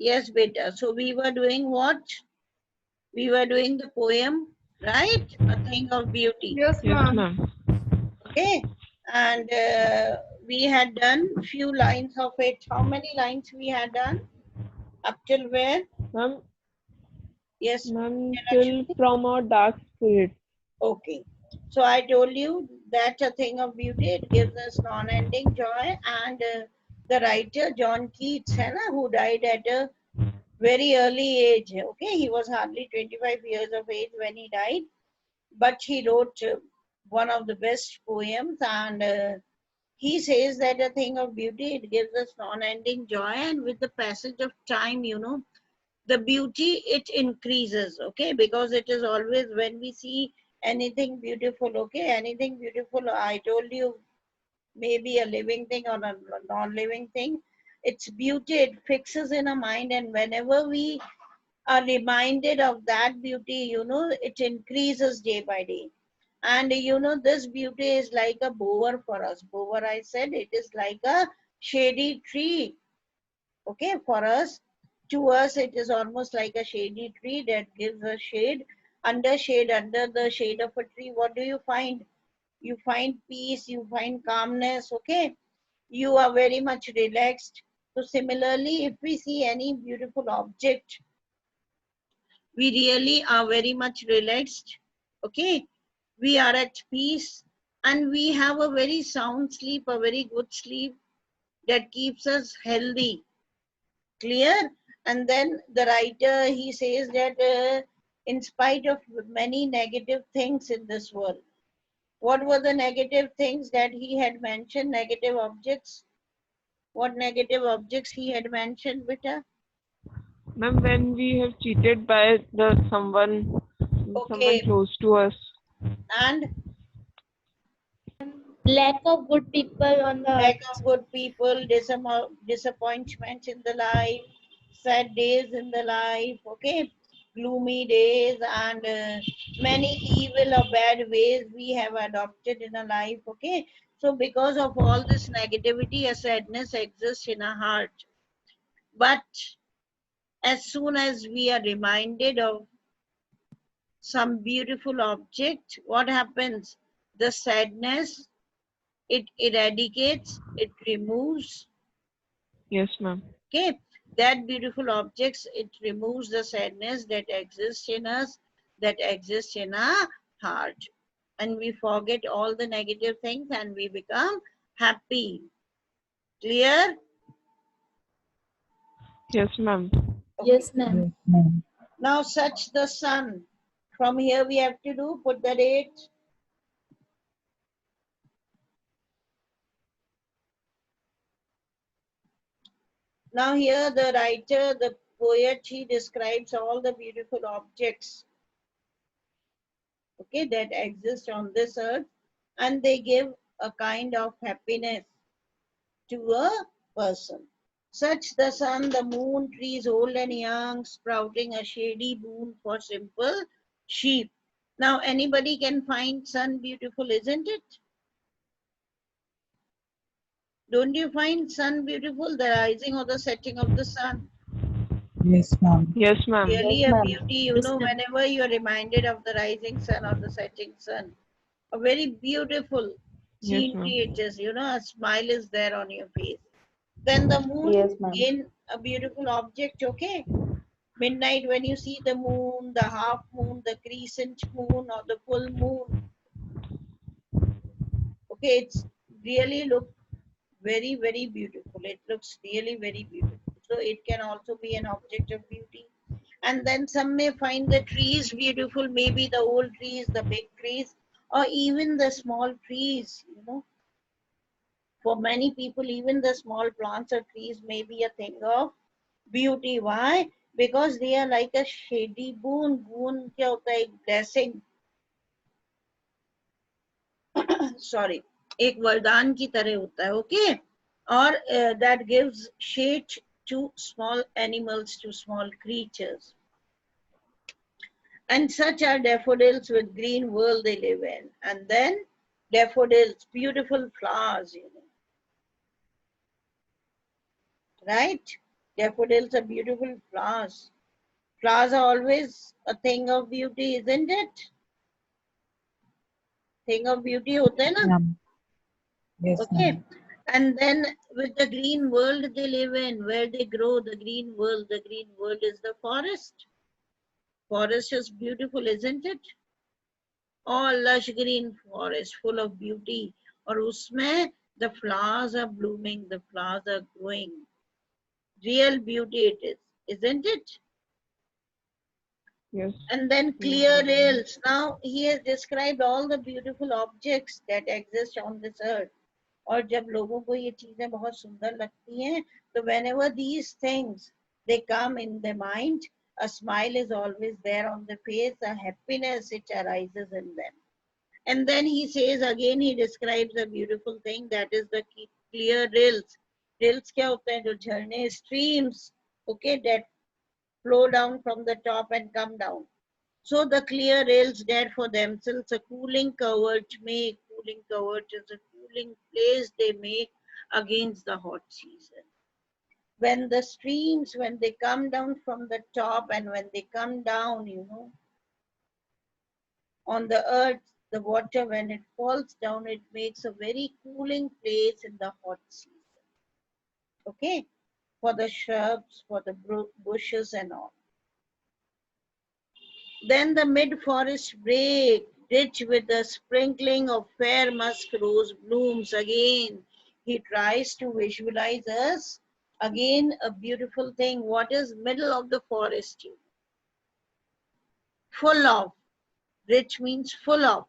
Yes, beta. So we were doing what? We were doing the poem, right? A thing of beauty. Yes, Yes, ma'am. ma'am. Okay. And we had done few lines of it. How many lines we had done? Up till where? Ma'am, Yes, ma'am, till Lakshmi? from our dark spirit. Okay. So I told you that's a thing of beauty. It gives us non-ending joy. And the writer John Keats, hai na, who died at a very early age. Okay, he was hardly 25 years of age when he died, but he wrote one of the best poems. And he says that a thing of beauty, it gives us non-ending joy. And with the passage of time, the beauty, it increases, okay, because it is always when we see anything beautiful, okay, anything beautiful, I told you, maybe a living thing or a non-living thing, its beauty, it fixes in a mind, and whenever we are reminded of that beauty, it increases day by day. And this beauty is like a bower for us. Bower, I said, it is like a shady tree, okay, for us. To us it is almost like a shady tree that gives us shade. Under the shade of a tree, what do you find? You find peace, you find calmness, okay, you are very much relaxed. So similarly, if we see any beautiful object, we really are very much relaxed, okay, we are at peace, and we have a very sound sleep, a very good sleep that keeps us healthy. Clear? And then the writer, he says that in spite of many negative things in this world, what were the negative things that he had mentioned? Negative objects. What negative objects he had mentioned, beta? Ma'am, when we have cheated by the someone Okay. close to us. And Lack of good people on the lack earth. of good people, disappointments in the life, sad days in the life, okay, gloomy days, and many evil or bad ways we have adopted in a life, okay. So because of all this negativity, a sadness exists in our heart. But as soon as we are reminded of some beautiful object, what happens? The sadness, it eradicates, it removes, Yes, ma'am. okay, that beautiful objects, it removes the sadness that exists in us, that exists in our heart, and we forget all the negative things and we become happy. Clear? Yes, ma'am. Okay. Yes, ma'am. Yes, ma'am. Now search the sun. From here we have to do, put the date. Now here the writer, the poet, he describes all the beautiful objects, okay, that exist on this earth, and they give a kind of happiness to a person. Such the sun, the moon, trees old and young, sprouting a shady boon for simple sheep. Now anybody can find sun beautiful, isn't it? Don't you find sun beautiful, the rising or the setting of the sun? Yes, ma'am. Yes, ma'am. Really Yes, a ma'am. beauty, Yes, ma'am. whenever you are reminded of the rising sun or the setting sun. A very beautiful Yes, scenery ma'am. it is, a smile is there on your face. Then the moon, Yes, ma'am. again a beautiful object, okay? Midnight when you see the moon, the half moon, the crescent moon or the full moon, okay, it's really look very, very beautiful. It looks really very beautiful. So it can also be an object of beauty. And then some may find the trees beautiful, maybe the old trees, the big trees, or even the small trees. For many people, even the small plants or trees may be a thing of beauty. Why? Because they are like a shady boon. Boon क्या होता है? Blessing. Sorry. एक वरदान की तरह होता है, okay? Or that gives shade to small animals, to small creatures. And such are daffodils with green world they live in. And then daffodils, beautiful flowers, right? Daffodils are beautiful flowers. Flowers are always a thing of beauty, isn't it? Thing of beauty होते हैं ना? Ma'am. Yes, Okay. ma'am. And then with the green world they live in, where they grow, the green world is the forest. Forest is beautiful, isn't it? All lush green forest full of beauty. और उसमें the flowers are blooming, the flowers are growing. Real beauty it is, isn't it? Yes. And then clear rails. Now he has described all the beautiful objects that exist on this earth. और जब लोगों को ये चीजें बहुत सुंदर लगती हैं, तो whenever these things they come in the mind, a smile is always there on the face, a happiness which arises in them. And then he says again, he describes a beautiful thing, that is the clear rills. Rills क्या होते हैं? जो झरने, streams, okay, that flow down from the top and come down. So the clear rails there for themselves a cooling covert make. Cooling covert is a cooling place they make against the hot season. When the streams, when they come down from the top and when they come down, you know, on the earth, the water, when it falls down, it makes a very cooling place in the hot season. Okay? For the shrubs, for the bushes and all. Then the mid-forest break, rich with the sprinkling of fair musk rose blooms. Again, he tries to visualize us. Again, a beautiful thing. What is middle of the forest? Full of. Rich means full of.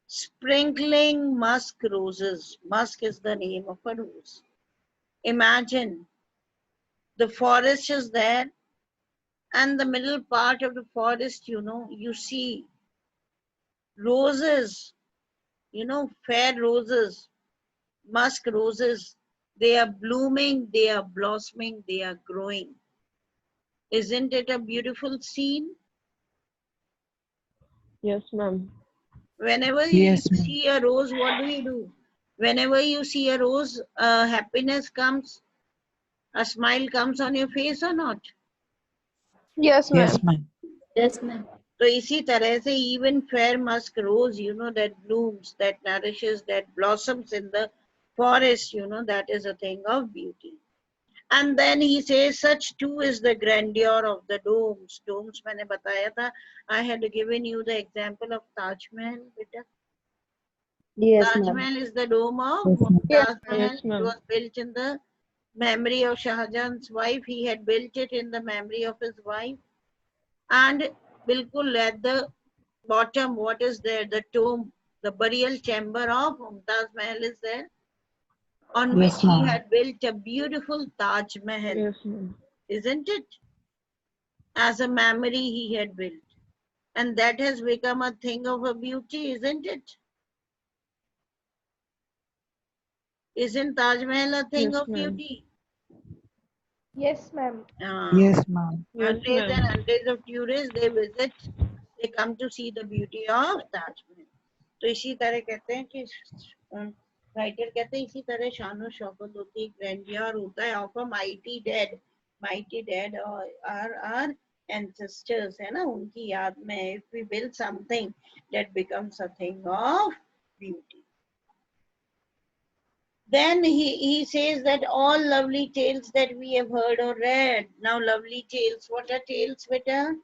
Sprinkling musk roses. Musk is the name of a rose. Imagine the forest is there, and the middle part of the forest, you know, you see roses, you know, fair roses, musk roses. They are blooming, they are blossoming, they are growing. Isn't it a beautiful scene? Yes, ma'am. Whenever you Yes, ma'am. see a rose, what do? Whenever you see a rose, happiness comes, a smile comes on your face or not? Yes, ma'am. Yes, ma'am. Yes, ma'am. So इसी तरह से even fair musk rose, you know, that blooms, that nourishes, that blossoms in the forest, you know, that is a thing of beauty. And then he says, such too is the grandeur of the domes. Domes मैंने बताया था. I had given you the example of Taj Mahal, beta. Yes, Taj ma'am. Mahal is the dome of Yes, ma'am. Mumtaz Mahal. Yes, It ma'am. was built in the memory of Shah Jahan's wife. He had built it in the memory of his wife. And bilkul at the bottom, what is there? The tomb, the burial chamber of Mumtaz Mahal is there, on Yes, which he ma'am. had built a beautiful Taj Mahal, Yes, ma'am. isn't it? As a memory he had built. And that has become a thing of a beauty, isn't it? Isn't Taj Mahal a thing Yes, of ma'am. beauty? Yes, ma'am. Yes, ma'am. Yes, Hundreds and ma'am. hundreds of tourists, they visit, they come to see the beauty of Taj Mahal. तो इसी तरह कहते हैं कि writer कहते हैं इसी तरह शानो शौकत होती है, ग्रैंडियर होता है of a mighty dead our ancestors, है ना, उनकी याद में. If we build something that becomes a thing of beauty. Then he says that all lovely tales that we have heard or read. Now lovely tales, what are tales, beta?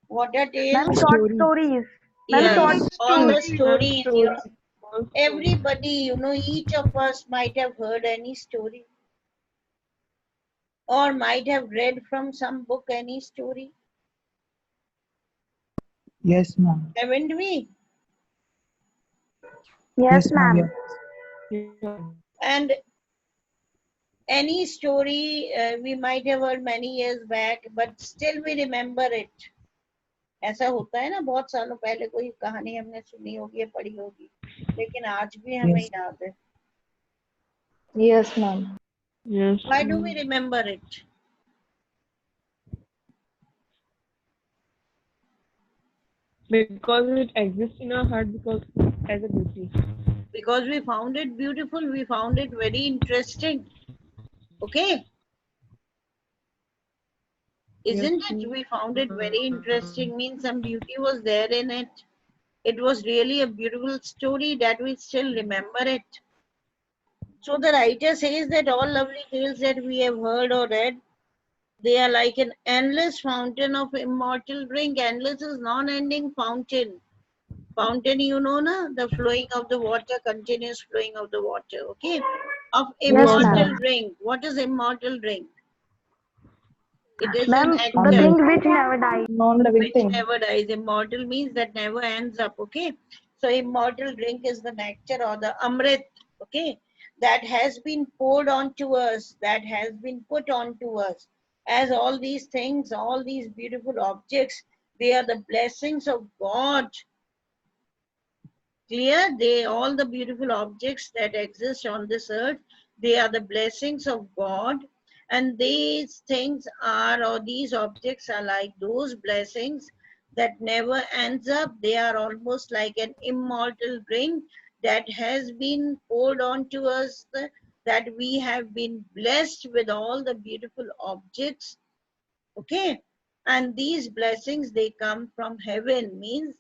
What are tales? Ma'am, short stories. Ma'am, Yes, short all the stories. stories, you know. Also, Everybody, you know, each of us might have heard any story or might have read from some book any story, Yes, ma'am. haven't we? Yes, ma'am. Yes. yes, ma'am. And any story we might have heard many years back, but still we remember it. ऐसा होता है ना, बहुत सालों पहले कोई कहानी हमने सुनी होगी या पढ़ी होगी, लेकिन आज भी हमें Yes. याद है. Yes, ma'am. Yes, Why do ma'am. we remember it? Because it exists in our heart because as a beauty. Because we found it beautiful, we found it very interesting. Okay. Isn't Yes, it? We found it very interesting. Means some beauty was there in it. It was really a beautiful story that we still remember it. So the writer says that all lovely tales that we have heard or read, they are like an endless fountain of immortal drink. Endless is non-ending fountain. Fountain, you know, na? The flowing of the water, continuous flowing of the water, okay? Of Yes, immortal ma'am. drink. What is immortal drink? It is an Ma'am, the actor thing which never dies. Non-living which thing. never dies. Immortal means that never ends up, okay? So immortal drink is the nectar or the amrit, okay? That has been poured onto us, that has been put onto us. As all these things, all these beautiful objects, they are the blessings of God. Clear? They, all the beautiful objects that exist on this earth, they are the blessings of God. And these things are, or these objects are like those blessings that never ends up. They are almost like an immortal drink that has been poured onto us, that we have been blessed with all the beautiful objects. Okay. And these blessings, they come from heaven, means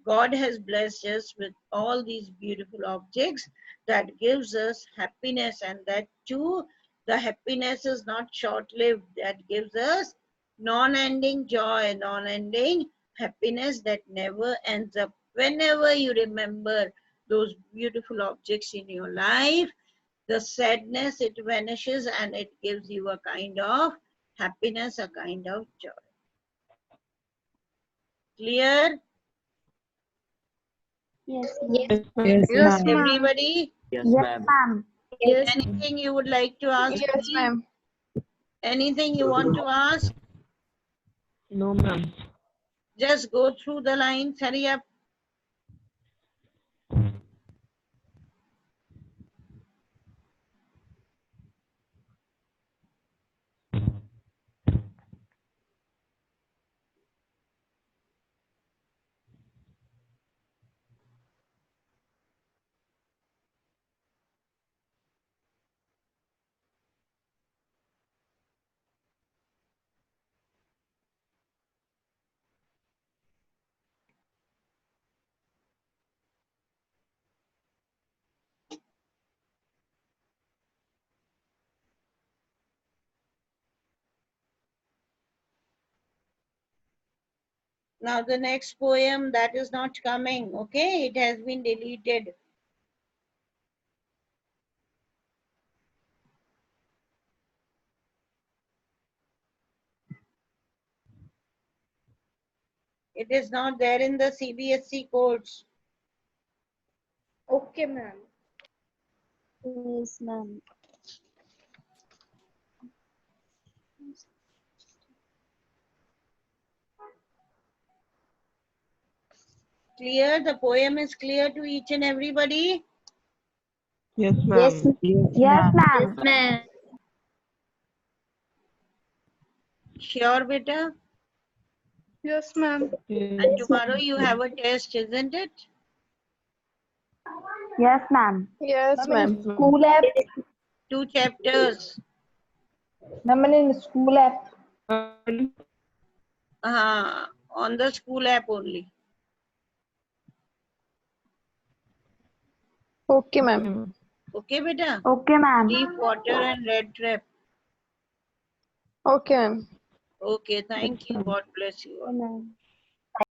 God has blessed us with all these beautiful objects that gives us happiness, and that too, the happiness is not short-lived. That gives us non-ending joy, non-ending happiness that never ends up. Whenever you remember those beautiful objects in your life, the sadness, it vanishes and it gives you a kind of happiness, a kind of joy. Clear? Yes, yes, Yes, Yes, ma'am. ma'am. Everybody, yes, Yes, ma'am. ma'am. Yes, anything you would like to ask yes, me? ma'am. Anything you want to ask? No, ma'am. Just go through the lines, hurry up. Now the next poem, that is not coming, okay? It has been deleted. It is not there in the CBSE codes. Okay, ma'am. Yes, ma'am. Clear? The poem is clear to each and everybody? Yes, Yes, ma'am. Yes, Yes, ma'am. ma'am. ma'am. Sure, beta? Yes, ma'am. And Yes, tomorrow you have a test, isn't it? Yes, ma'am. Yes, Ma'am, ma'am. in school app. 2 chapters. Ma'am, in school app. ma'am. On the school app only. Okay, ma'am. Okay, beta? Okay, ma'am. Deep water and red trap. Okay, ma'am. Okay, thank you. God bless you all. Ma'am.